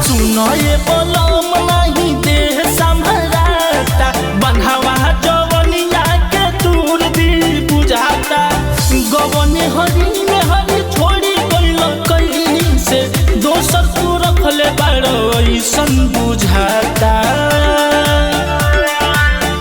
सुनो ये बोलम नहीं देह संभराता बन्हवा जवनिया के दूर दी बुझाता गवने हरी में हरी छोड़ी गइल कहीं से दोसर तू रखले बाड़ो ऐसन बुझाता।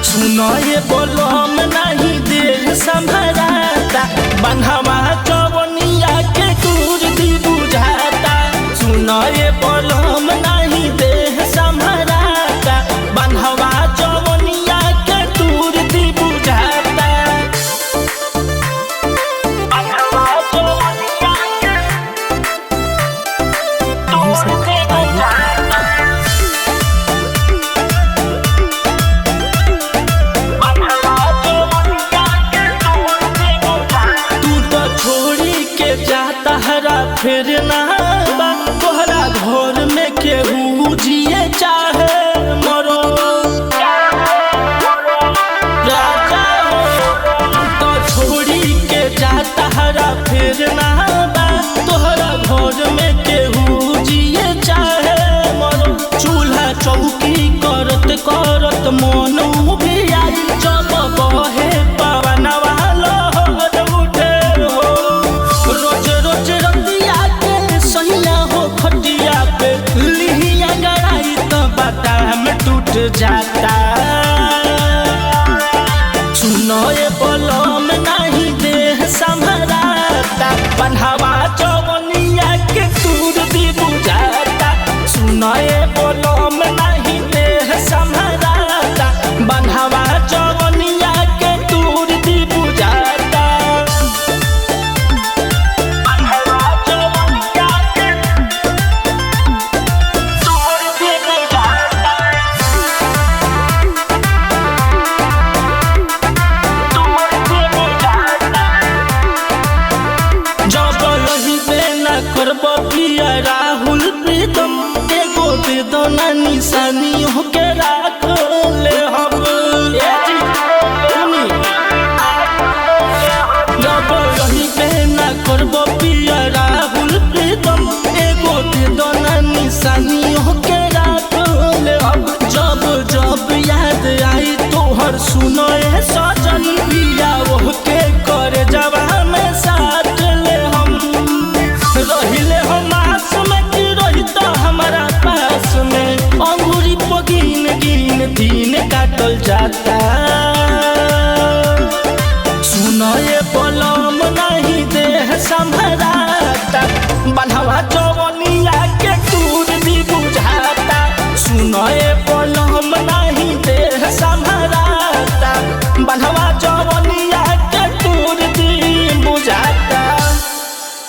सुनो ये बोलम नहीं देह संभराता बन्हवा जवनिया के दूर दी बुझाता। सुनो ये बोलम नहीं देह संभराता बन्हवा जवनिया के दूर दी बुझाता। बन्हवा जवनिया के दूर दी बुझाता। बन्हवा जवनिया के दूर दी बुझाता। तू तो छोड़ी के जाता हरा फिर ना घर में केहू जिए चाहे मरो राजा तो छोड़ी के जाता हरा फिर ना बा तोहरा घर में केहू जिए चाहे मरो। चूल्हा चौकी करत करत मन भी आई जब बहे पवनवा लहर उठे हो। रोज रोज रतिया के सैया हो खटिया पे लिहिया गड़ाई तो बाता में टूट जाता। सुनो ये बोलम नहीं देह संभराता बन्हवा जवनिया के दूर दी बुझाता। सुनो ये बोलम नहीं देह संभराता बन्हवा जवनिया के दूर दी बुझाता। बन्हवा जवनिया के दूर दी बुझाता। दूर दी बुझाता। जब यही बेना करब पिया राहुल प्रीतम एगो दे दो ना निशानी होके राख ले हम जब यही बेना करब पिया राहुल प्रीतम एगो दे दो ना निशानी होके राख ले हम। जब जब याद आई तोहर सुनो ए सजन पिया ओके कर जवा में साथ ले हम रहिले हम आस में कि रहित हमारा पास में अंगूरी पगिन गिन दिन काटल जाता।